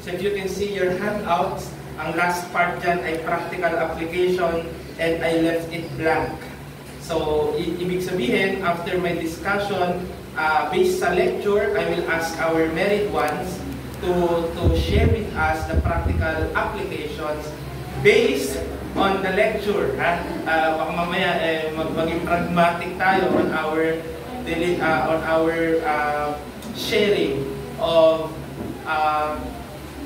So if you can see your handouts, ang last part dyan ay practical application and I left it blank. So, ibig sabihin, after my discussion, based sa lecture, I will ask our married ones to share with us the practical applications based on the lecture. Baka mamaya maging pragmatic tayo on our sharing of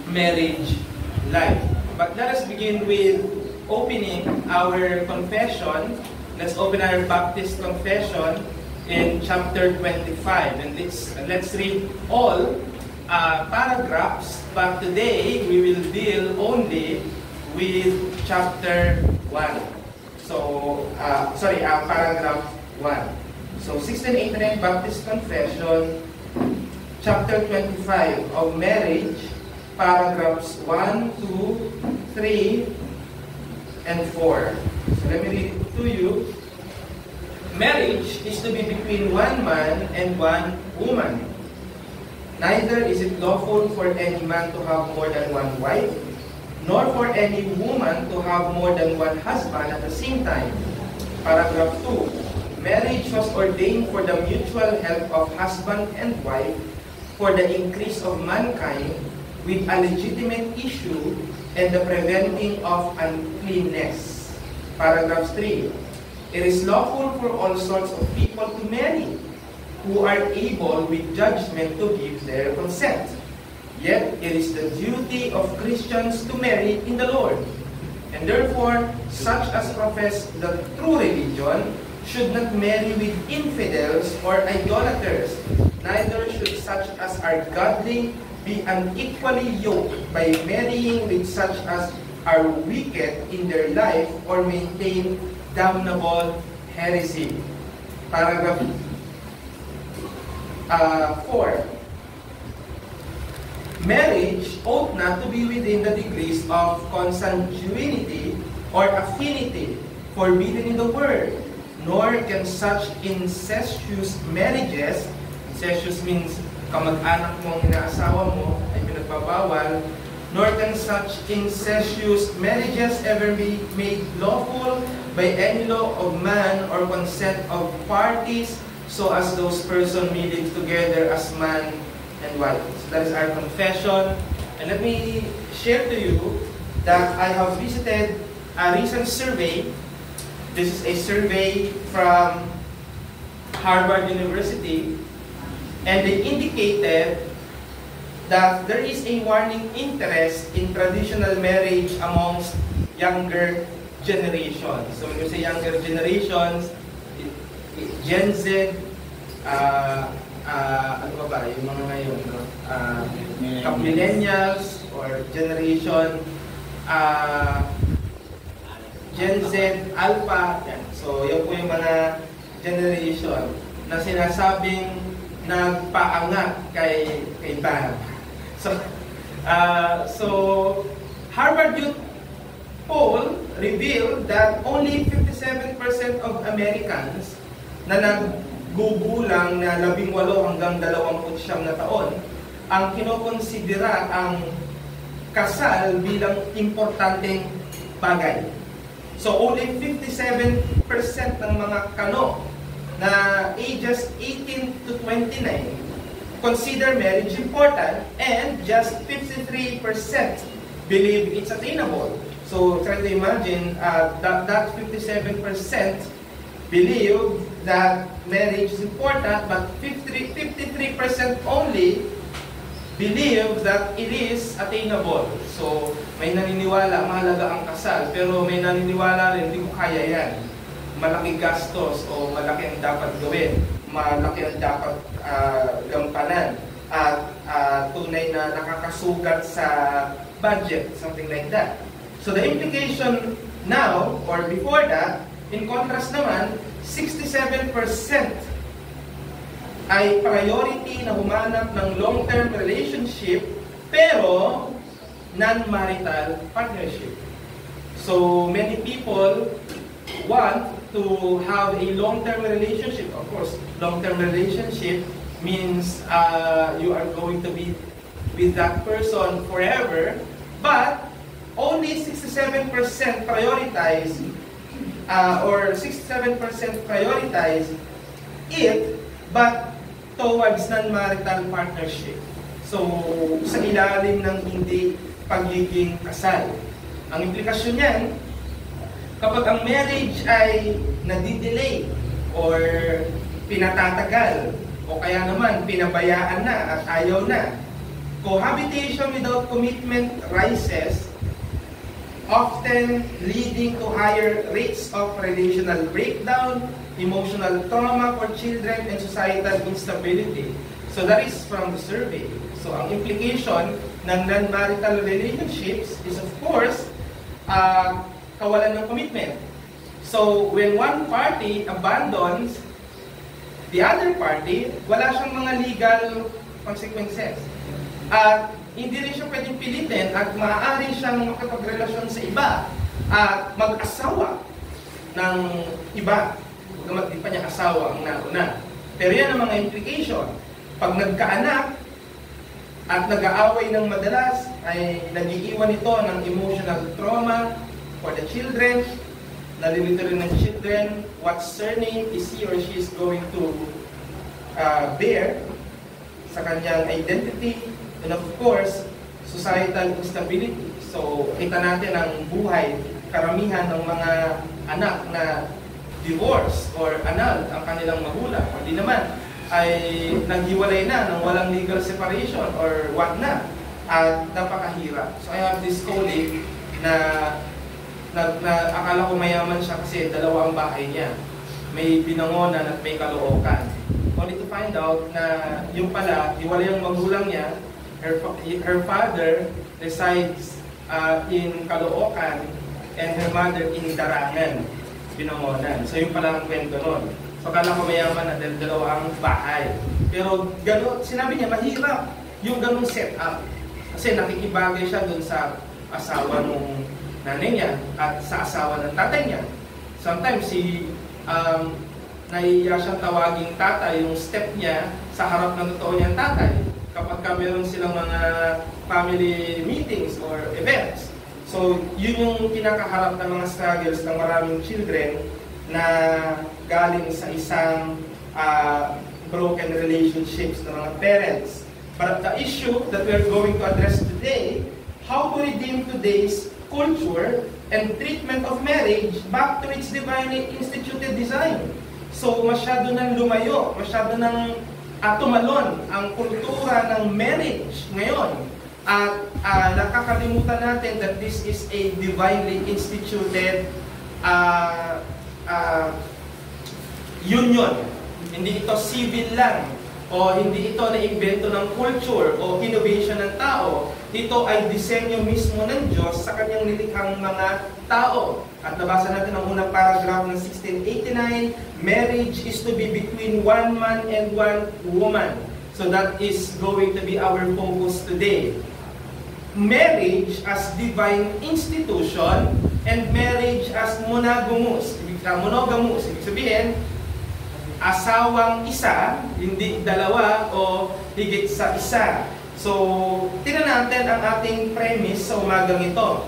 marriage life. But let us begin with opening our confession. Let's open our Baptist confession in chapter 25. And let's read all paragraphs, but today we will deal only with chapter 1. So, paragraph 1. So, 1689 Baptist Confession, chapter 25 of marriage, paragraphs 1, 2, 3, and 4. So let me read it to you. Marriage is to be between one man and one woman. Neither is it lawful for any man to have more than one wife, nor for any woman to have more than one husband at the same time. Paragraph 2. Marriage was ordained for the mutual help of husband and wife, for the increase of mankind, with a legitimate issue and the preventing of uncleanness. Paragraph 3. It is lawful for all sorts of people to marry, who are able with judgment to give their consent. Yet it is the duty of Christians to marry in the Lord. And therefore, such as profess the true religion should not marry with infidels or idolaters. Neither should such as are godly be unequally yoked by marrying with such as are wicked in their life or maintain damnable heresy. Paragraph 4. Marriage ought not to be within the degrees of consanguinity or affinity forbidden in the Word, nor can such incestuous marriages, incestuous means kamag-anak mo ang inaasawa mo ay pinagbabawal, nor can such incestuous marriages ever be made lawful by any law of man or consent of parties, so as those persons may live together as man and wife. So that is our confession. And let me share to you that I have visited a recent survey. This is a survey from Harvard University. And they indicated that there is a warning interest in traditional marriage amongst younger generations. So when you say younger generations, Gen Z, ano ba yung mga ngayon, no? Millennials or generation Gen Z, Alpha, yan. So yan po yung mga generation na sinasabing nagpaangat kay Barb. So Harvard Youth poll revealed that only 57% of Americans na naggugulang na 18 hanggang 29 na taon ang kinokonsidera ang kasal bilang importanteng bagay. So only 57% ng mga kano na ages 18 to 29 consider marriage important, and just 53% believe it's attainable. So try to imagine that 57% believe that marriage is important, but 53% only believe that it is attainable. So may naniniwala mahalaga ang kasal, pero may naniniwala rin hindi ko kaya yan. Malaki gastos o malaki ang dapat gawin, malaki ang dapat gampanan, at tunay na nakakasugat sa budget, something like that. So the implication now, or before that, in contrast naman, 67% ay priority na humanap ng long-term relationship, pero non-marital partnership. So many people want to have a long-term relationship. Of course, long-term relationship means you are going to be with that person forever, but only 67% prioritize or 67% prioritize it, but towards non-marital partnership. So, sa ilalim ng hindi pagiging kasal. Ang implikasyon niyan, kapag ang marriage ay nadidelay or pinatatagal o kaya naman pinabayaan na at ayaw na, cohabitation without commitment rises, often leading to higher rates of relational breakdown, emotional trauma for children, and societal instability. So that is from the survey. So ang implication ng non-marital relationships is of course, kawalan ng commitment. So when one party abandons the other party, wala siyang mga legal consequences. At hindi rin siya pwedeng pilitin at maaari siyang makapagrelasyon sa iba at mag-asawa ng iba. Di pa niya asawa ang nauna. Pero yan ang mga implication. Pag nagkaanak at nag-aaway ng madalas, ay nag-iiwan ito ng emotional trauma for the children. Nalilito rin ng children what surname is he or she is going to bear sa kanyang identity. And of course, societal instability. So, kita natin ang buhay, karamihan ng mga anak na divorce or annulled ang kanilang magulang. O di naman, ay naghiwalay na ng walang legal separation or what na. At napakahirap. So, I have this colleague na akala ko mayaman siya kasi dalawa ang bahay niya. May Binangonan at may Caloocan. Only to find out na yung pala, hiwalay ang magulang niya. Her father resides in Caloocan and her mother in Darangan, Binangonan. So yung pala ang kwento nun. So akala ko mayaman na dalawa ang bahay. Pero gano'n, sinabi niya mahirap yung gano'ng setup. Kasi nakikibagay siya dun sa asawa ng nanay niya at sa asawa ng tatay niya. Sometimes nahihiya siyang tawaging tatay, yung step niya sa harap ng totoo niyang tatay. Kapag meron silang mga family meetings or events. So, yun yung kinakaharap ng mga struggles ng maraming children na galing sa isang broken relationships ng mga parents. But the issue that we're going to address today, how to redeem today's culture and treatment of marriage back to its divinely instituted design. So, masyado nang lumayo, masyado nang tumalon ang kultura ng marriage ngayon. At nakakalimutan natin that this is a divinely instituted union. Hindi ito civil lang, o hindi ito na-invento ng culture o innovation ng tao. Ito ay disenyo mismo ng Diyos sa kanyang nilikhang mga tao. At nabasa natin ang unang paragraph ng 1689, marriage is to be between one man and one woman. So that is going to be our focus today. Marriage as divine institution and marriage as monogamous. Monogamous, ibig sabihin, asawang isa, hindi dalawa o higit sa isa. So, tingnan natin ang ating premise sa umagang ito.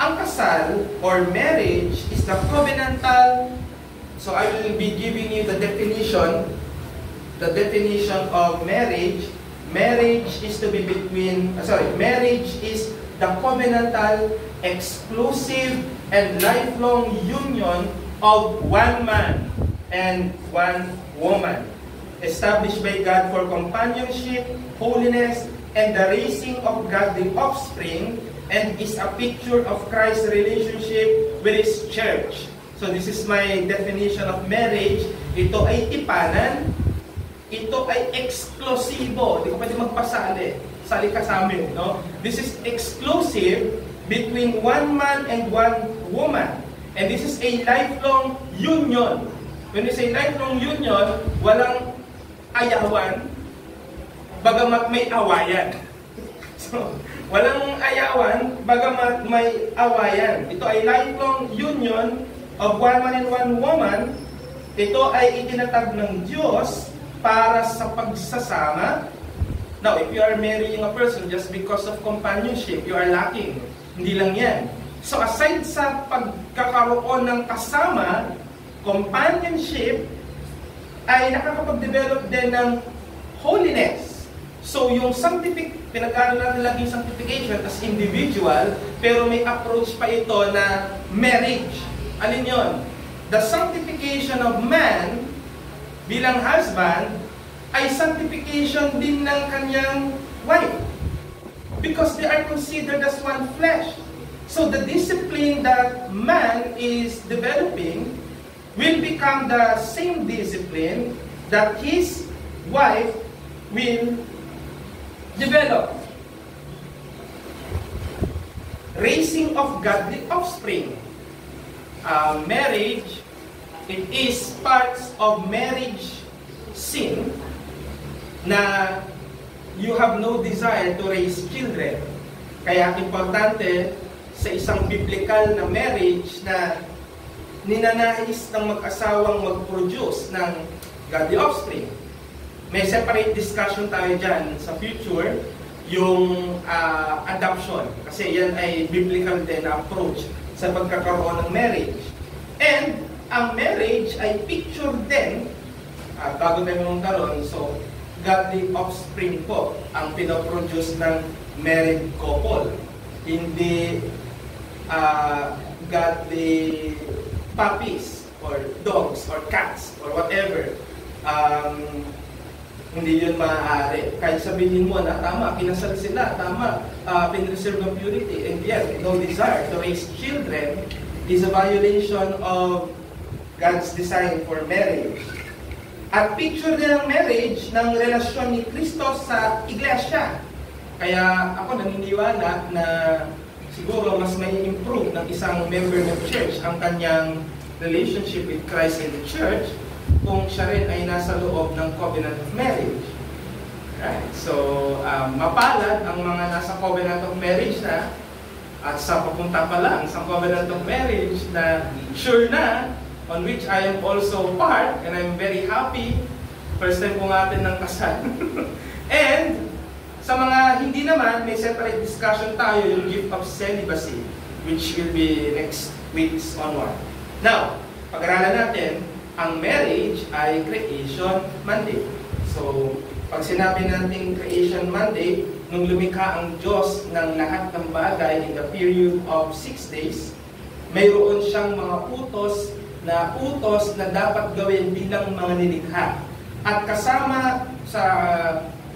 Ang kasal or marriage is the covenantal. So, I will be giving you the definition of marriage. Marriage is to be marriage is the covenantal, exclusive, and lifelong union of one man and one woman, established by God for companionship, holiness, and the raising of godly offspring, and is a picture of Christ's relationship with His church. So this is my definition of marriage. Ito ay tipanan, ito ay eksklusibo. Hindi ko pwede magpasali. Sali ka sa amin, no? This is exclusive between one man and one woman. And this is a lifelong union. When we say lifelong union, walang ayawan, bagamat may awayan. So, walang ayawan, bagamat may awayan. Ito ay lifelong union of one man and one woman. Ito ay itinatag ng Diyos para sa pagsasama Now, if you are marrying a person just because of companionship, you are lacking. Hindi lang yan. So aside sa pagkakaroon ng kasama, companionship, ay nakakapag-develop din ng holiness. So yung pinag-aaral natin lagi yung sanctification as individual, pero may approach pa ito na marriage. Alin yon? The sanctification of man bilang husband ay sanctification din ng kanyang wife. Because they are considered as one flesh. So the discipline that man is developing will become the same discipline that his wife will develop. Raising of godly offspring. Marriage, it is parts of marriage sin na you have no desire to raise children. Kaya importante sa isang biblical na marriage na ninanais ng mag-asawang mag-produce ng godly offspring. May separate discussion tayo dyan sa future, yung adoption. Kasi yan ay biblical din na approach sa pagkakaroon ng marriage. And ang marriage ay picture din, bago tayo magkaroon, so godly offspring po ang pinoproduce ng married couple. Hindi godly puppies or dogs or cats or whatever. Hindi yun maaari. Kahit sabihin mo na tama, kinasal sila, tama, pinreserve ng purity, and yet no desire to raise children is a violation of God's design for marriage. At picture din ng marriage ng relasyon ni Kristo sa iglesia. Kaya ako naniniwala na siguro mas may improve ng isang member ng church ang kanyang relationship with Christ and the church kung siya rin ay nasa loob ng covenant of marriage. Right? So, mapalad ang mga nasa covenant of marriage na at sa papunta pa lang sa covenant of marriage na sure na, on which I am also part, and I'm very happy. First time po natin ng kasal. And sa mga hindi naman, may separate discussion tayo yung gift of celibacy, which will be next week's onward. Now, pag-aralan natin, ang marriage ay Creation Monday. So, pag sinabi natin Creation Monday, nung lumikha ang Diyos ng lahat ng bagay in the period of 6 days, mayroon siyang mga utos na dapat gawin bilang mga nilikha. At kasama sa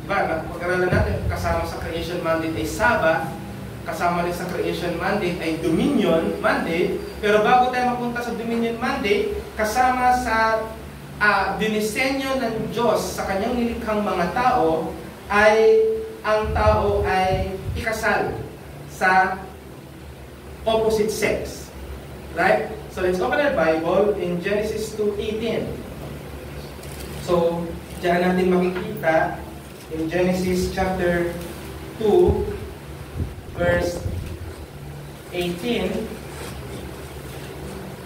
pag-aralan natin, kasama sa Creation Monday ay Sabbath, kasama rin sa Creation Monday ay Dominion Monday, pero bago tayo mapunta sa Dominion Monday, kasama sa dinisenyo ng Diyos sa kanyang nilikhang mga tao ay ang tao ay ikasal sa opposite sex. Right? So let's open our Bible in Genesis 2:18. So, diyan natin makikita in Genesis chapter 2, verse 18.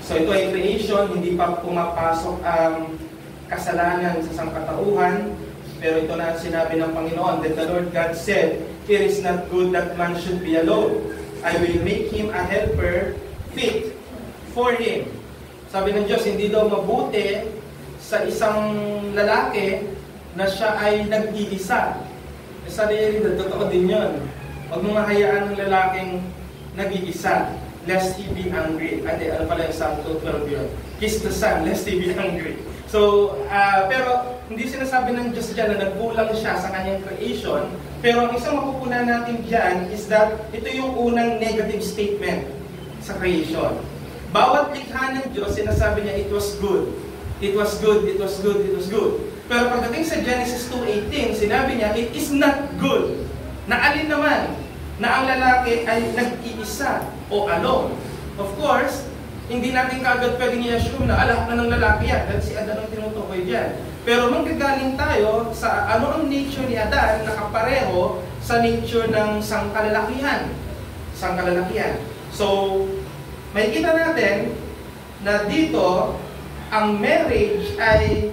So ito ay creation, hindi pa pumapasok ang kasalanan sa sangkatauhan, pero ito na ang sinabi ng Panginoon, that the Lord God said, "It is not good that man should be alone. I will make him a helper fit for him." Sabi ng Diyos, hindi daw mabuti sa isang lalaki na siya ay nag-iisa. Sa realidad, totoo din yun. Huwag mong mahayaan ng lalaking nag-iisa, lest he be angry. Ano pala yung Psalm 2:12 yun? Kiss the son, lest he be angry. So, pero hindi sinasabi ng Diyos dyan na nagkulang siya sa kanyang creation. Pero ang isang mapupunan natin dyan is that ito yung unang negative statement sa creation. Bawat likha ng Diyos, sinasabi niya, it was good. It was good, it was good, it was good. Pero pagdating sa Genesis 2:18, sinabi niya, it is not good. Na alin naman na ang lalaki ay nag-iisa o alone. Of course, hindi natin kaagad pwedeng i-assume na lahat na ng lalaki yan. Dahil si Adan ang tinutukoy dyan. Pero manggagaling tayo sa ano ang nature ni Adan na kapareho sa nature ng sangkalalakihan. Sangkalalakihan. So, makikita natin na dito, ang marriage ay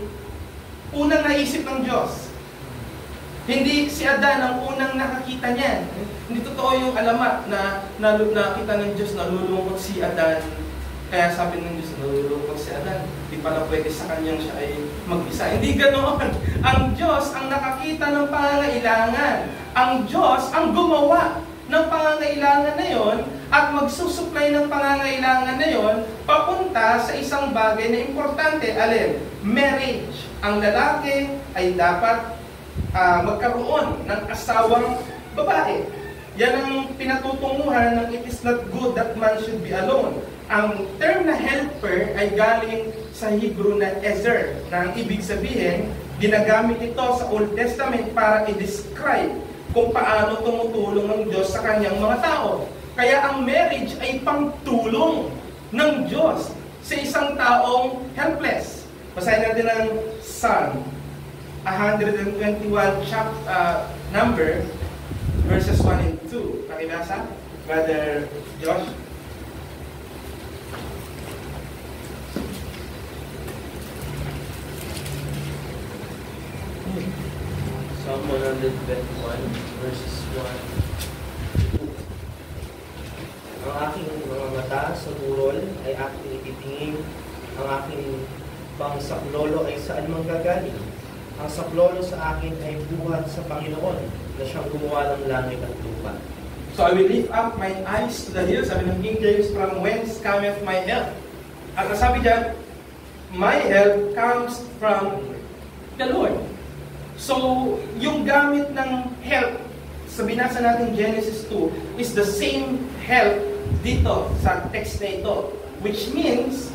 unang naisip ng Diyos. Hindi si Adan ang unang nakakita niyan. Hindi totoo yung alamat na nakita ng Diyos na nalulungkot si Adan. Kaya sabi ng Diyos, nalulungkot si Adan. Hindi pala pwede sa kanyang siya ay mag-isa. Hindi ganoon. Ang Diyos ang nakakita ng pangangailangan. Ang Diyos ang gumawa ng pangangailangan na yon at magsusupply ng pangangailangan na yon papunta sa isang bagay na importante. Alin? Marriage. Ang lalaki ay dapat magkaroon ng asawang babae. Yan ang pinatutunguhan ng it is not good that man should be alone. Ang term na helper ay galing sa Hebrew na ezer, na ang ibig sabihin, ginagamit ito sa Old Testament para i-describe kung paano tumutulong ng Diyos sa kanyang mga tao. Kaya ang marriage ay pangtulong ng Diyos sa isang taong helpless. Basahin natin ang Psalm 121 number, verses 1 and 2. Pakibasa, Brother Josh. Psalm 121, verses 1. Ang aking mga mata sa burol ay aking ititingin, ang aking pangsaklolo ay saan manggagaling. Ang saklolo sa akin ay buhat sa Panginoon, na siyang gumawa ng langit at lupa. So I will lift up my eyes to the hills. Sabi ng King James, from whence cometh my help? At nasabi dyan, my help comes from the Lord. So, yung gamit ng help, sa binasa natin Genesis 2, is the same help dito sa text na ito. Which means,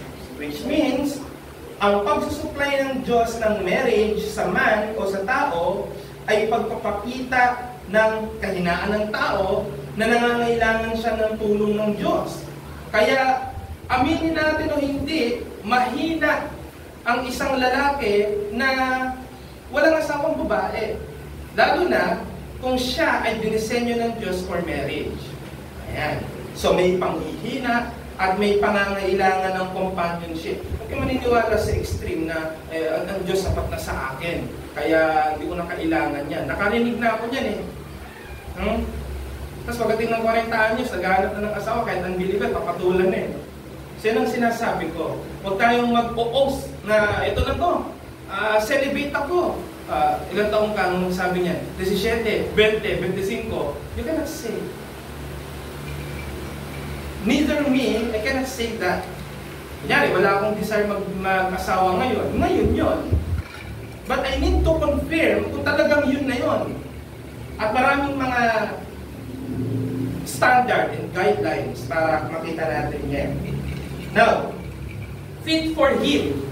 ang pagsusupply ng Diyos ng marriage sa man o sa tao ay pagpapakita ng kahinaan ng tao na nangangailangan siya ng tulong ng Diyos. Kaya, aminin natin o hindi, mahina ang isang lalaki na walang asawang babae. Lalo na kung siya ay dinisenyo ng Diyos for marriage. Ayan. So may panghihina at may pangangailangan ng companionship. Huwag kayo maniniwala sa extreme na ang Diyos sapat na sa akin, kaya hindi ko na kailangan yan. Nakarinig na ako niyan eh. Tapos pagdating ng 40 anyos, naghahanap na ng asawa, kahit unbeliever, papatulan na eh. So yun ang sinasabi ko. Huwag tayong mag-o-oath na ito na to. Celebrate ako. Ilang taong kang sabi niya? 17, 20, 25. You cannot say. Neither me, I cannot say that. Kunyari, wala akong desire mag-asawa ngayon. Ngayon yun. But I need to confirm kung talagang yun na yun. At maraming mga standard and guidelines para makita natin yan. Now, fit for him.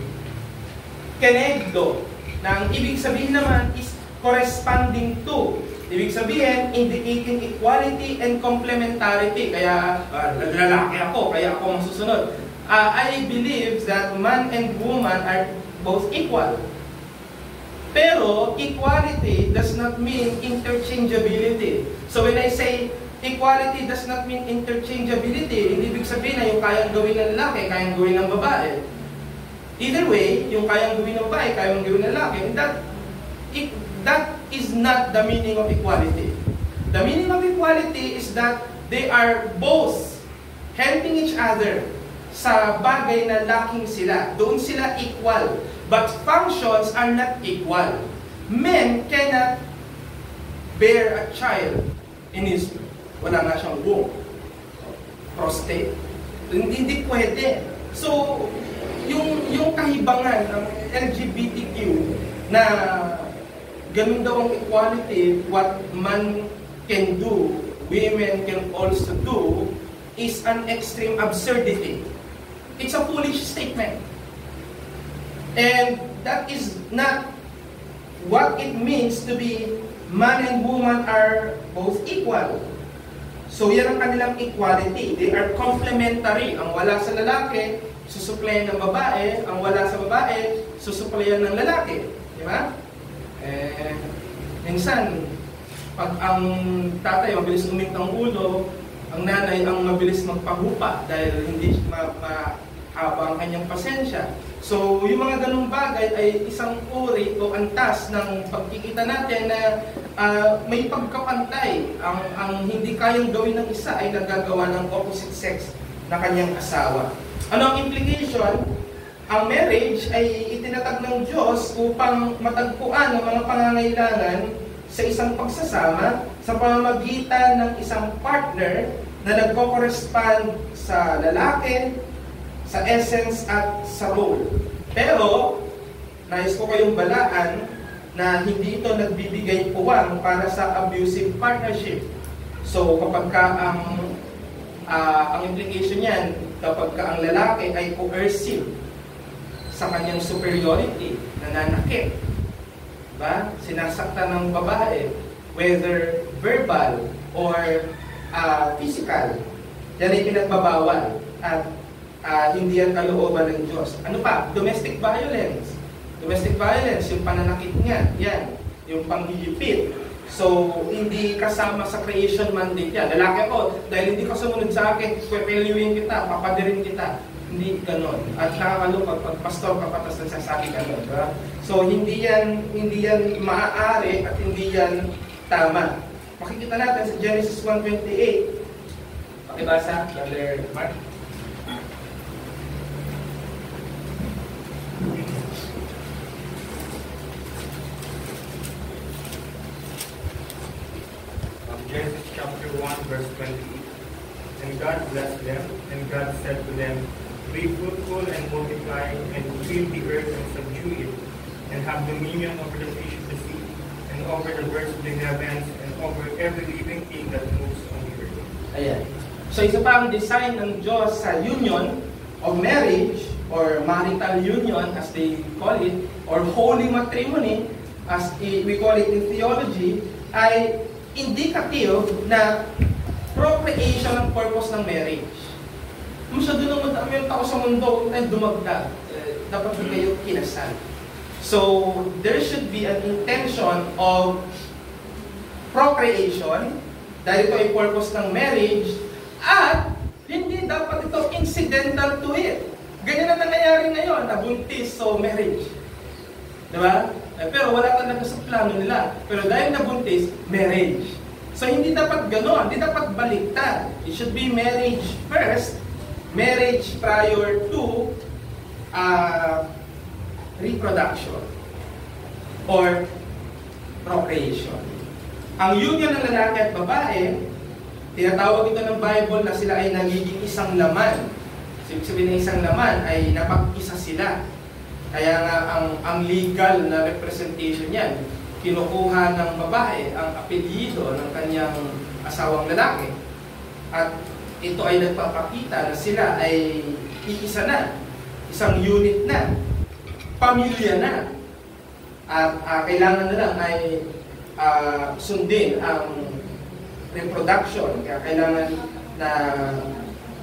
Kenegdo, na ang ibig sabihin naman is corresponding to. Ibig sabihin, indicating equality and complementarity. Kaya, lalaki ako, kaya ako masusunod. I believe that man and woman are both equal. Pero, equality does not mean interchangeability. So when I say equality does not mean interchangeability, hindi ibig sabihin na yung kayang gawin ng lalaki, kayang gawin ng babae. Either way, yung kayang gawin ng babae, kayang gawin ng lalaki, that is not the meaning of equality. The meaning of equality is that they are both helping each other sa bagay na lacking sila. Doon sila equal. But functions are not equal. Men cannot bear a child in his, wala nga siyang womb, prostate. Hindi pwede. So, yung kahibangan ng LGBTQ na ganun daw ang equality, what man can do, women can also do, is an extreme absurdity. It's a foolish statement. And that is not what it means to be man and woman are both equal. So yan ang kanilang equality. They are complementary. Ang wala sa lalaki, susuplayan ng babae. Ang wala sa babae, susuplayan ng lalaki. Di ba? Minsan, pag ang tatay mabilis umintang ulo, ang nanay ang mabilis magpahupa dahil hindi mahaba ang kanyang pasensya. So, yung mga ganung bagay ay isang uri o antas ng pagkikita natin na may pagkapantay. Ang hindi kayang gawin ng isa ay nagagawa ng opposite sex na kanyang asawa. Ano ang implication? Ang marriage ay itinatag ng Diyos upang matagpuan ang mga pangangailangan sa isang pagsasama sa pamamagitan ng isang partner na nagko-correspond sa lalaki, sa essence at sa role. Pero, nais ko kayong balaan na hindi ito nagbibigay puwang para sa abusive partnership. So, kapag ka ang implication niyan, kapag ka ang lalaki ay coercive sa kanyang superiority, nananakit, diba? Sinasaktan ng babae, whether verbal or physical, yan ay pinagbabawal at hindi yan kalooban ng Diyos. Ano pa? Domestic violence. Domestic violence, yung pananakit nga, yan. Yung panghihipit. So, hindi kasama sa creation mandate yan. Lalaki ako, dahil hindi ka sumunod sa akin, pwepelyuin kita, papadirin kita. Hindi ganon. At nakakalupag, pag pastor ka patas nagsasabi ganon. Diba? So, hindi yan maaari at hindi yan tama. Makikita natin sa Genesis 1:28. Pakibasa, Brother Mark. Genesis chapter 1 verse 28. And God blessed them, and God said to them, Be fruitful and multiply, and fill the earth and subdue it, and have dominion over the fish of the sea, and over the birds of the heavens, and over every living thing that moves on the earth. Ayan. So isa pa ang design ng Diyos sa union of marriage, or marital union as they call it, or holy matrimony as we call it in theology, ay indicative na procreation ang purpose ng marriage. Masyado nang madami yung tao sa mundo ay dumagdag. Dapat din kayo kinasal. So, there should be an intention of procreation dahil ito ay purpose ng marriage at hindi dapat ito incidental to it. Ganyan na nangyayari ngayon, nabuntis, so marriage. Diba? Pero wala talaga sa plano nila. Pero dahil nabuntis, marriage. So hindi dapat gano'n, hindi dapat baliktad. It should be marriage first, marriage prior to reproduction or procreation. Ang union ng lalaki at babae, tinatawag ito ng Bible na sila ay nagiging isang laman. Ibig sabihin ng isang laman ay napag-isa sila. Kaya nga ang legal na representation niyan, kinukuha ng babae ang apelyido ng kanyang asawang lalaki. At ito ay nagpapakita na sila ay iisa na, isang unit na, pamilya na. At kailangan na lang ay sundin ang reproduction, kaya kailangan na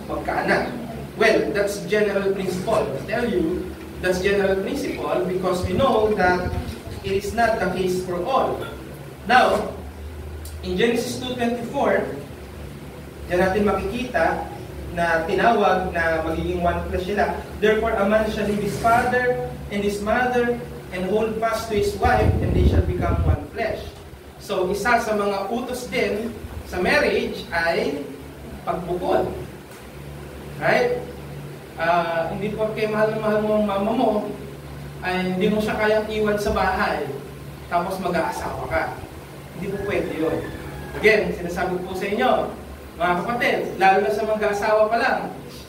magkaanak. Well, that's general principle. I tell you, that's general principle because we know that it is not the case for all. Now, in Genesis 2:24, diyan natin makikita na tinawag na magiging one flesh sila. Therefore, a man shall leave his father and his mother and hold fast to his wife, and they shall become one flesh. So, isa sa mga utos din sa marriage ay pagbukod. Right? Hindi porke mahal na mahal mo ang mama mo, ay hindi mo siya kayang iwan sa bahay, tapos mag-aasawa ka. Hindi po pwede yun. Again, sinasabi po sa inyo, mga kapatid, lalo na sa mag-aasawa pa lang,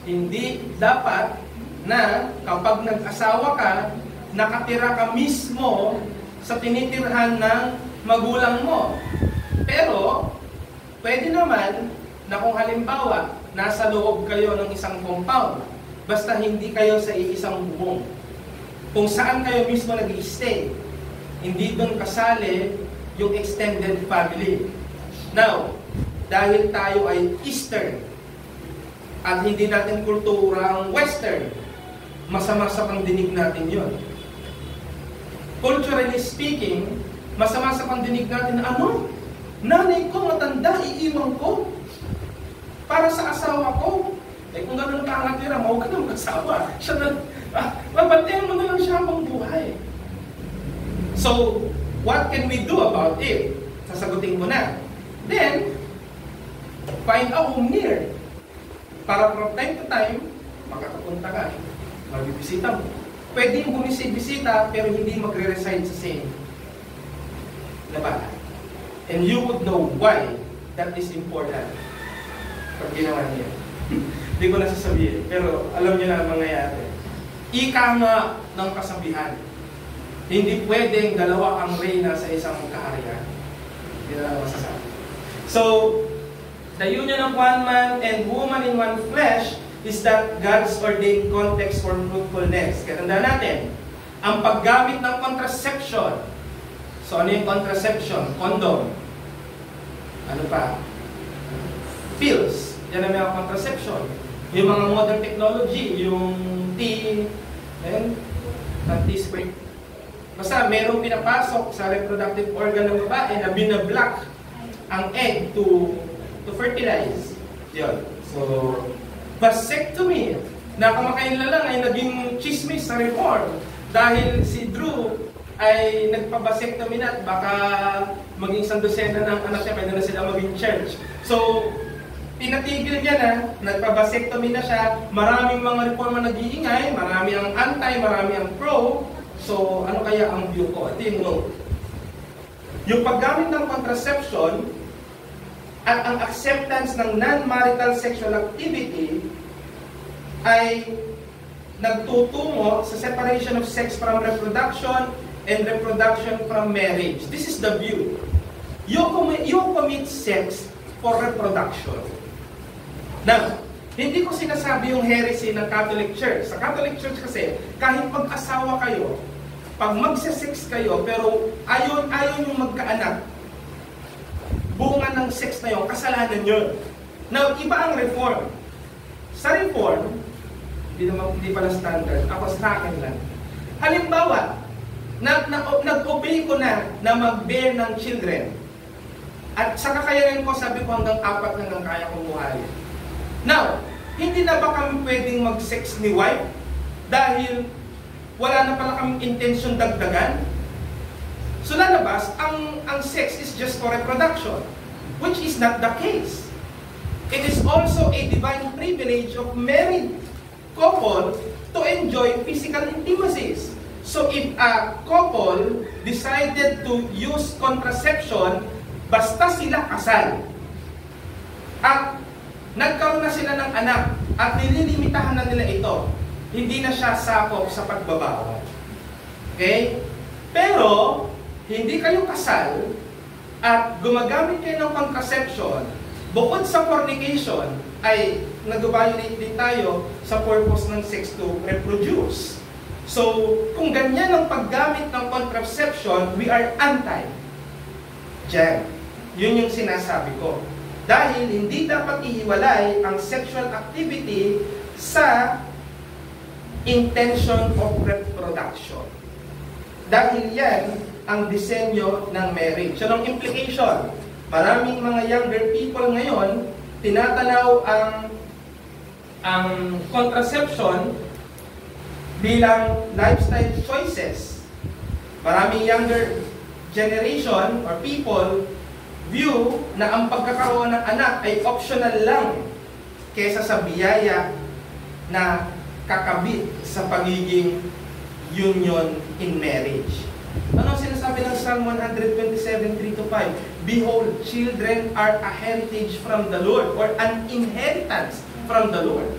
hindi dapat na kapag nag-asawa ka, nakatira ka mismo sa tinitirhan ng magulang mo. Pero, pwede naman na kung halimbawa, nasa loob kayo ng isang compound, basta hindi kayo sa iisang bubong. Kung saan kayo mismo nag-i-stay, hindi doon kasali yung extended family. Now, dahil tayo ay Eastern at hindi natin kulturang Western, masama sa pandinig natin yon. Culturally speaking, masama sa pandinig natin na ano? Nanay ko matanda, iiwan ko para sa asawa ko. Eh kung gano'n ka ang natira, mawag ka na mag-asawa. Siya na, Mabantayan mo na lang siya habang buhay. So, what can we do about it? Sasagutin mo na. Then, find a home near. Para from time to time, makakapunta ka. Magbibisita mo. Pwede yung bumisita pero hindi magre-reside sa same labanan. And you would know why that is important. Pag ginawa niya. Hindi ko nasasabihin. Pero alam niyo na ang mangyayari. Ika nga ng kasabihan. Hindi pwedeng dalawa ang reyna sa isang kaharian. Hindi na lang masasabi. So, the union of one man and woman in one flesh is that God's ordained context for fruitfulness. Kaya tandaan natin, ang paggamit ng contraception. So, ano yung contraception? Condom. Ano pa? Pills. Yan ang mga contraception. Yung mga modern technology, yung T-square. Basta merong pinapasok sa reproductive organ ng babae na binablock ang egg to fertilize. Yun. So, vasectomy na kamakailan lang ay naging chismis sa reform dahil si Drew ay nagpa-vasectomy na at baka maging sandosena ng anak niya, pwede na sila maging church. So, pinatigil niya na, nagpa-vasectomy na siya, maraming mga reforma nag-iingay, marami ang anti, marami ang pro. So, ano kaya ang view ko? Ito yung note. Yung paggamit ng contraception at ang acceptance ng non-marital sexual activity ay nagtutungo sa separation of sex from reproduction and reproduction from marriage. This is the view. You commit sex for reproduction. Now, hindi ko sinasabi yung heresy ng Catholic Church. Sa Catholic Church kasi, kahit mag-asawa kayo, pag magse-sex kayo, pero ayaw yung magkaanak, bunga ng sex na yun, kasalanan yun. Now, iba ang reform. Sa reform, hindi pala standard, ako sa akin lang. Halimbawa, nag-obey ko na mag-bear ng children. At sa kakayanin ko, sabi ko hanggang 4 na lang kaya kong buhayin. Now, hindi na ba kami pwedeng mag-sex ni wife? Dahil wala na pala kaming intention dagdagan? So lalabas, ang sex is just for reproduction, which is not the case. It is also a divine privilege of married couple to enjoy physical intimacies. So if a couple decided to use contraception, basta sila kasal, at nagkaroon na sila ng anak, at nililimitahan na nila ito, hindi na siya sakop sa pagbabawal. Okay? Pero, hindi kayo kasal, at gumagamit kayo ng contraception, bukod sa fornication, ay nag-violate din tayo sa purpose ng sex to reproduce. So, kung ganyan ang paggamit ng contraception, we are anti. Diyan. Yun yung sinasabi ko. Dahil hindi dapat ihiwalay ang sexual activity sa intention of reproduction. Dahil yan ang disenyo ng marriage. So, ang implication, maraming mga younger people ngayon, tinatanaw ang contraception bilang lifestyle choices. Maraming younger generation or people view na ang pagkakaroon ng anak ay optional lang kaysa sa biyaya na kakabit sa pagiging union in marriage. Ano ang sinasabi ng Psalm 127:3-5? Behold, children are a heritage from the Lord, or an inheritance from the Lord.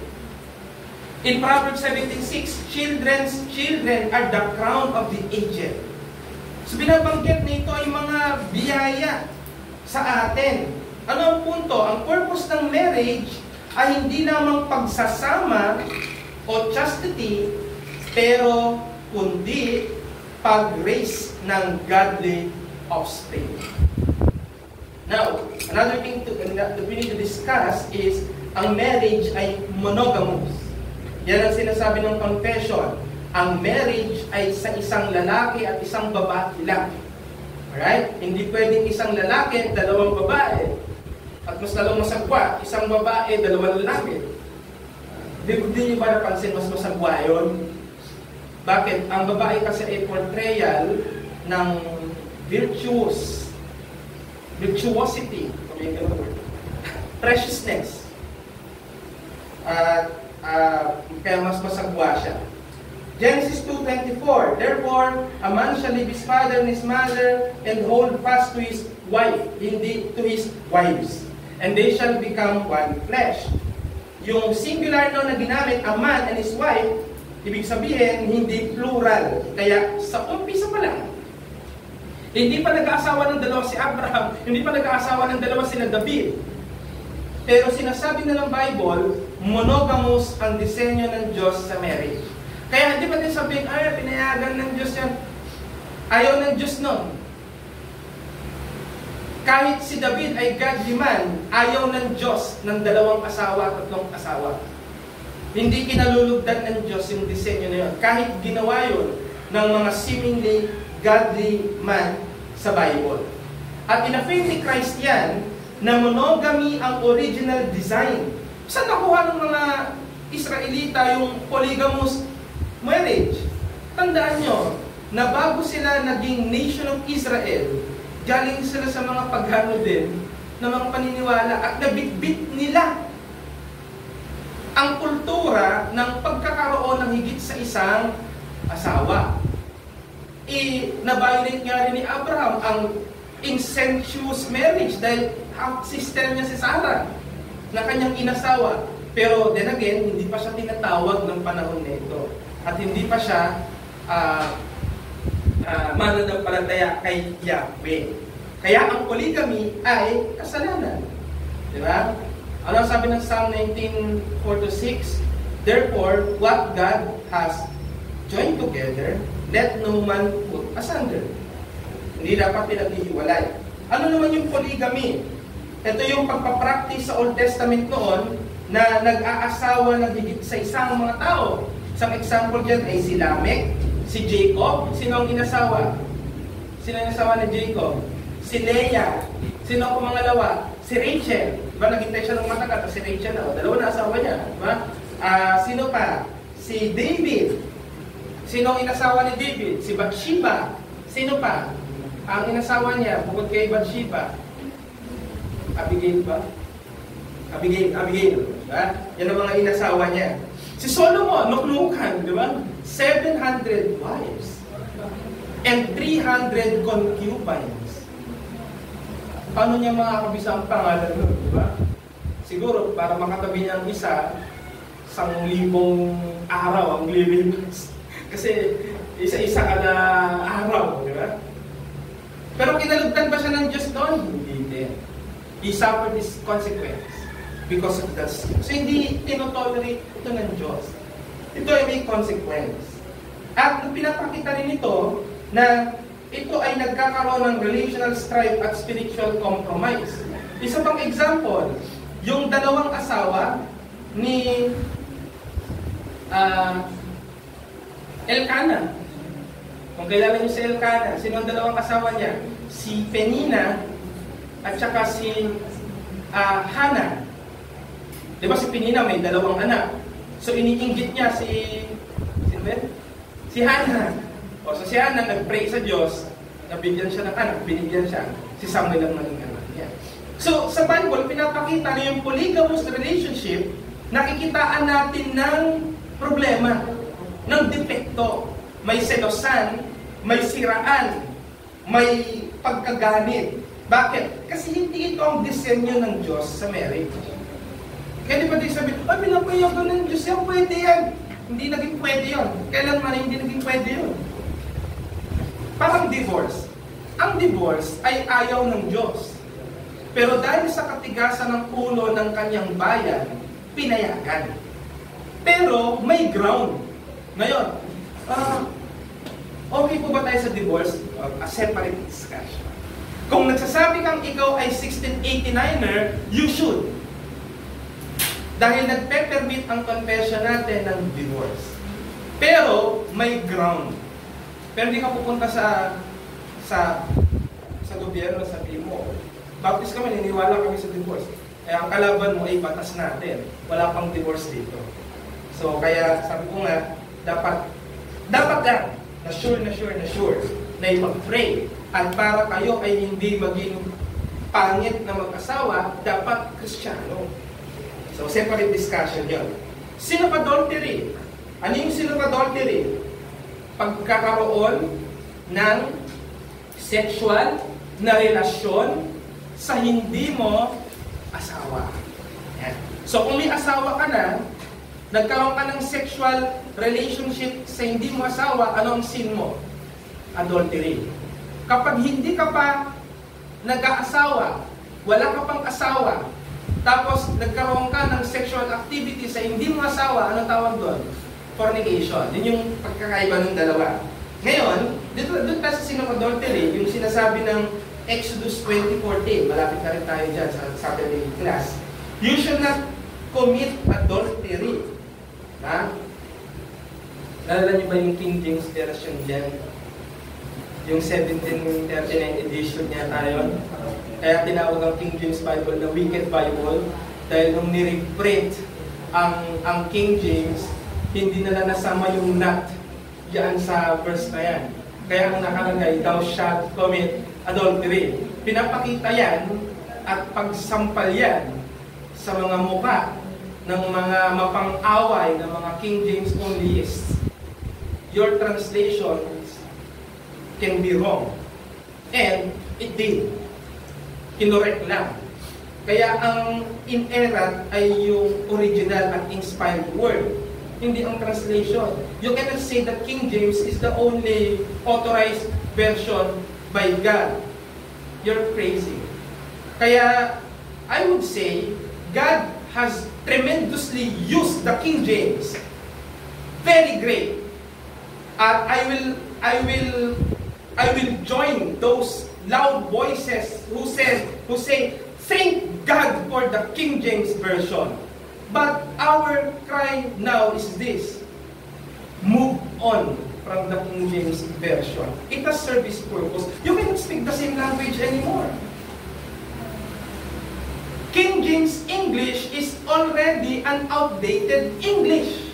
In Proverbs 17:6, children's children are the crown of the aged. So binabanggit nito ay mga biyaya sa atin. Ano ang punto? Ang purpose ng marriage ay hindi namang pagsasama o chastity, pero kundi pag-raise ng godly offspring. Now, another thing that we need to discuss is ang marriage ay monogamous. Yan ang sinasabi ng confession. Ang marriage ay sa isang lalaki at isang babae lang. Alright? Hindi pwedeng isang lalaki at dalawang babae. At mas lalong masagwa, isang babae, dalawang lalaki. Di niyo ba napansin mas masagwa yun? Bakit? Ang babae kasi ay portrayal ng virtuosity, preciousness. Kaya mas masagwa siya. Genesis 2:24, therefore, a man shall leave his father and his mother and hold fast to his wife, hindi to his wives, and they shall become one flesh. Yung singular no na ginamit, a man and his wife, ibig sabihin, hindi plural. Kaya sa umpisa pa lang, hindi pa nag-aasawa ng dalawa si Abraham, hindi pa nag-aasawa ng dalawa sila David. Pero sinasabi na ng Bible, monogamous ang disenyo ng Diyos sa marriage. Kaya hindi pa din sabihin, pinayagan ng Diyos yan. Ayaw ng Diyos nun. Kahit si David ay godly man, ayaw ng Diyos ng dalawang asawa, tatlong asawa. Hindi kinalulugdan ng Diyos yung disenyo na yun. Kahit ginawa yun ng mga seemingly godly man sa Bible. At in-affirm ni Christ yan, na monogamy ang original design. Saan nakuha ng mga Israelita yung polygamous marriage? Tandaan nyo, na bago sila naging nation of Israel, galing sila sa mga paghano din ng mga paniniwala at nabitbit nila ang kultura ng pagkakaroon ng higit sa isang asawa. Na-violate nga rin ni Abraham ang incestuous marriage dahil half-sister niya si Sarah na kanyang inasawa. Pero then again, hindi pa siya tinatawag ng panahon nito. At hindi pa siya mananampalataya kay Yahweh. Kaya ang polygamy ay kasalanan. Di ba? Ano ang sabi ng Psalm 19:4-6? Therefore, what God has joined together, let no man put asunder. Hindi dapat pinaghihiwalay. Ano naman yung polygamy? Ito yung pagpapractice sa Old Testament noon na nag-aasawa ng higit sa isang mga tao. Isang example dyan ay si Lamech, si Jacob. Sino ang inasawa? Sino ang inasawa ni Jacob? Si Leah. Sino ang pumangalawa? Si Rachel. Diba, naghintay siya ng matagal, si Rachel na. Dalawa na asawa niya. Diba? Sino pa? Si David. Sino ang inasawa ni David? Si Bathsheba. Sino pa? Ang inasawa niya, bukod kay Bathsheba. Abigail ba? Abigail. Diba? Yan ang mga inasawa niya. Si Solomon, nuknukan, di ba? 700 wives. And 300 concubines. Paano niya makakabisa ang pangalan nun, di ba? Siguro, para makatabi niya ang isa, 1,000 araw ang lilipas. Kasi, isa-isa ka na araw, di ba? Pero kinalugdan ba siya ng Diyos doon? Hindi din. He suffered his consequence because of that sin. So, hindi tinotolerate ito ng Diyos. Ito ay may consequence. At pinapakita rin ito na ito ay nagkakaroon ng relational strife at spiritual compromise. Isa pang example, yung dalawang asawa ni Elkanah. Kung kailangan niyo si Elkanah, sino ang dalawang asawa niya? Si Penina at saka si Hannah. Di ba si Penina may dalawang anak? So iniinggit niya si Hannah. O so si Hannah nag-pray sa Diyos, nabigyan siya ng anak, binigyan siya. Si Samuel ang naging anak niya. So sa Bible, pinapakita na yung polygamous relationship, nakikitaan natin ng problema, ng depekto. May selosan, may siraan, may pagkaganit. Bakit? Kasi hindi ito ang disenyo ng Diyos sa marriage. Kaya di ba di sabi, pinapayagan ng Diyos yan, pwede yan. Hindi naging pwede yun. Kailan man hindi naging pwede yun. Parang divorce. Ang divorce ay ayaw ng Diyos. Pero dahil sa katigasan ng ulo ng kanyang bayan, pinayagan. Pero may ground. Ngayon, okay po ba tayo sa divorce? A separate discussion. Kung nagsasabi kang ikaw ay 1689er, you should. Dahil nagpe-permit ang confession natin ng divorce. Pero may ground. Pero hindi ka pupunta sa gobyerno, sabi mo, baptist kami, niniwala kami sa divorce. Kaya ang kalaban mo ay batas natin. Wala pang divorce dito. So kaya sabi ko nga, dapat dapat lang, na sure na ipag-pray. At para kayo ay hindi maging pangit na mag-asawa, dapat Kristiyano. So, separate discussion yun. Sin of adultery. Ano yung sin of adultery? Pagkakaroon ng sexual na relasyon sa hindi mo asawa. Yan. So, kung may asawa ka na, nagkaroon ka ng sexual relationship sa hindi mo asawa, ano ang sin mo? Adultery. Kapag hindi ka pa nag-aasawa, wala ka pang asawa, tapos nagkaroon ka ng sexual activity sa hindi mo asawa, ano tawag doon? Fornication. Yun yung pagkakaiba ng dalawa. Ngayon, doon tayo sa sin of adultery, yung sinasabi ng Exodus 20:14, malapit na rin tayo dyan sa Saturday class. You should not commit adultery. Ha? Nalala niyo ba yung King James version dyan? Yung 1739 edition niya tayo. Kaya tinawag ang King James Bible na Wicked Bible dahil nung nireprint ang King James, hindi nila nasama yung not yan sa verse na yan. Kaya ang nakalagay, thou shalt commit adultery. Pinapakita yan at pagsampal yan sa mga mukha ng mga mapang-away ng mga King James onlyists. Your translations can be wrong. And it did. Kinorek lang. Kaya ang inerrant ay yung original at inspired word, hindi ang translation. You cannot say that King James is the only authorized version by God. You're crazy. Kaya I would say God has tremendously used the King James. Very great. At I will join those loud voices who say, thank God for the King James Version. But our cry now is this: move on from the King James Version. It has served its purpose. You cannot speak the same language anymore. King James English is already an outdated English.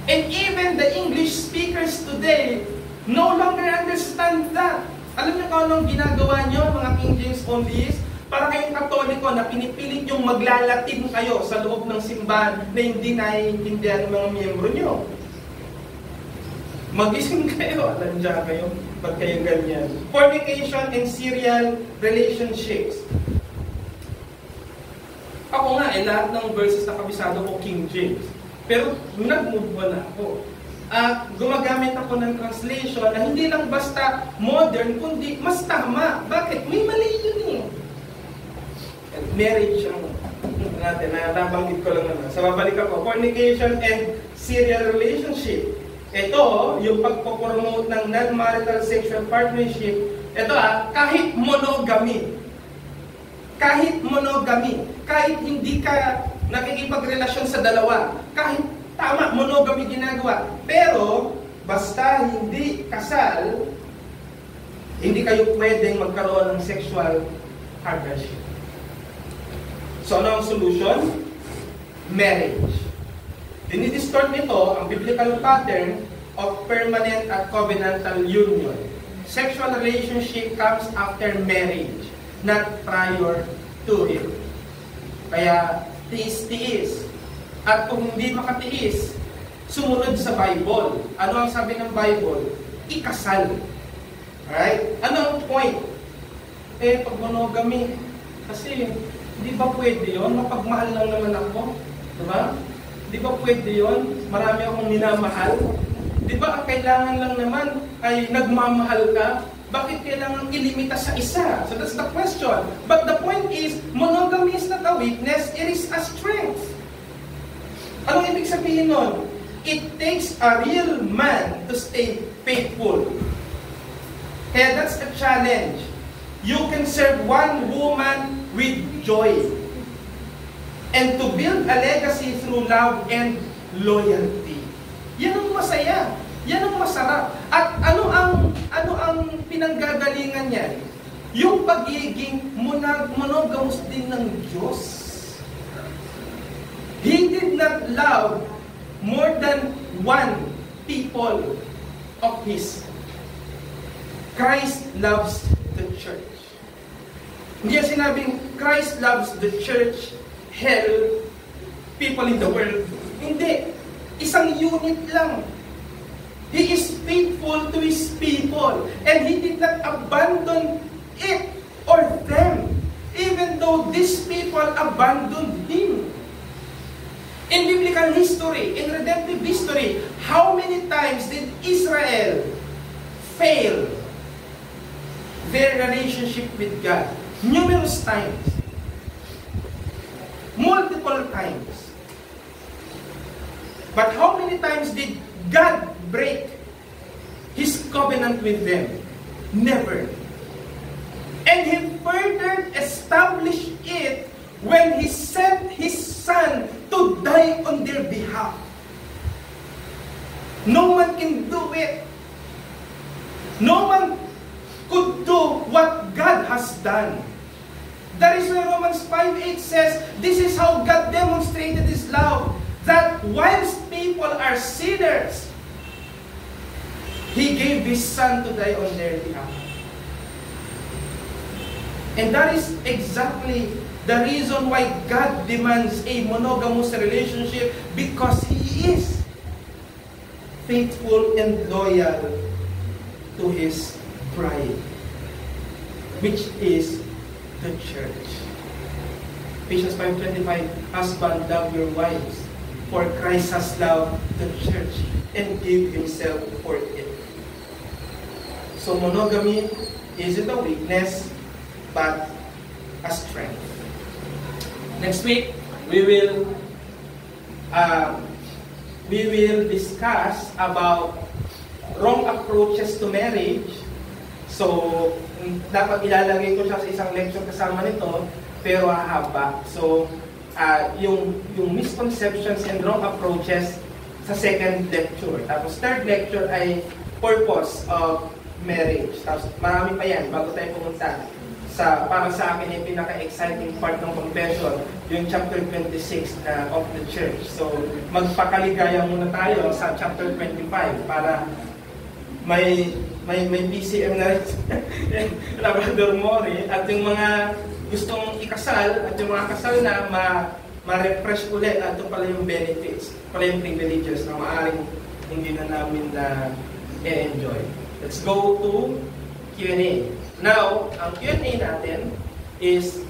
And even the English speakers today no longer understand that. Alam niyo kung anong ginagawa niyo, mga King James onlyists? Para kayong Katoliko na pinipilit yung maglalatin kayo sa loob ng simbahan na hindi naiintindihan ng mga miyembro niyo. Magising kayo, alam niyo kayo, ba't kayo ganyan? Fornication and serial relationships. Ako nga, lahat ng verses na kabisado ko King James. Pero nag-move on ako. Gumagamit ako ng translation na hindi lang basta modern, kundi mas tama. Bakit? May mali yun eh. Marriage ang natin, nabanggit ko lang naman. Sa babalik ako, fornication and serial relationship. Ito, yung pagpopromote ng non-marital sexual partnership, ito kahit monogamy. Kahit monogamy. Kahit hindi ka nakikipagrelasyon sa dalawa. Kahit tama, monogamy ginagawa. Pero, basta hindi kasal, hindi kayo pwedeng magkaroon ng sexual partnership. So, ano ang solution? Marriage. Dinidistort nito ang biblical pattern of permanent at covenantal union. Sexual relationship comes after marriage, not prior to it. Kaya, tiis-tiis. At kung hindi makatiis, sumunod sa Bible. Ano ang sabi ng Bible? Ikasal. Alright? Ano ang point? Pag monogamy, kasi, di ba pwede yun? Mapagmahal lang naman ako. Diba? Di ba pwede yun? Marami akong minamahal. Di ba ang kailangan lang naman ay nagmamahal ka? Bakit kailangan ilimita sa isa? So that's the question. But the point is, monogamy is not a weakness, it is a strength. Anong ibig sabihin nun? It takes a real man to stay faithful. Kaya that's a challenge. You can serve one woman with joy. And to build a legacy through love and loyalty. Yan ang masaya. Yan ang masarap. At ano ang pinanggagalingan niyan? Yung pagiging monogamous din ng Diyos. He did not love more than one people of His. Christ loves the church. Hindi yan sinabing Christ loves the church, hell, people in the world. Hindi. Isang unit lang. He is faithful to His people. And He did not abandon it or them. Even though these people abandoned Him. In biblical history, in redemptive history, how many times did Israel fail their relationship with God? Numerous times. Multiple times. But how many times did God break His covenant with them? Never. And He further established it when He sent His Son to die on their behalf. No one can do it. No one could do what God has done. That is why Romans 5:8 says, this is how God demonstrated His love, that whilst people are sinners, He gave His Son to die on their behalf. And that is exactly the reason why God demands a monogamous relationship, because He is faithful and loyal to His bride, which is the church. Ephesians 5:25, husband, love your wives, for Christ has loved the church and gave Himself for it. So monogamy isn't a weakness, but a strength. Next week, we will discuss about wrong approaches to marriage. So, dapat ilalagay ko siya sa isang lecture kasama nito, pero hahaba. So, yung misconceptions and wrong approaches sa second lecture. Tapos third lecture ay purpose of marriage. Tapos marami pa yan bago tayo pumunta sa, para sa akin, yung pinaka-exciting part ng confession, yung chapter 26 of the church. So, magpakaligaya muna tayo sa chapter 25 para may PCM na rin Labrador Mori, at yung mga gustong ikasal at yung mga kasal na ma-refresh ulit, at ito pala yung benefits, pala yung privileges na maaaring hindi na namin na enjoy. Let's go to Q&A. Now, ang Q&A natin is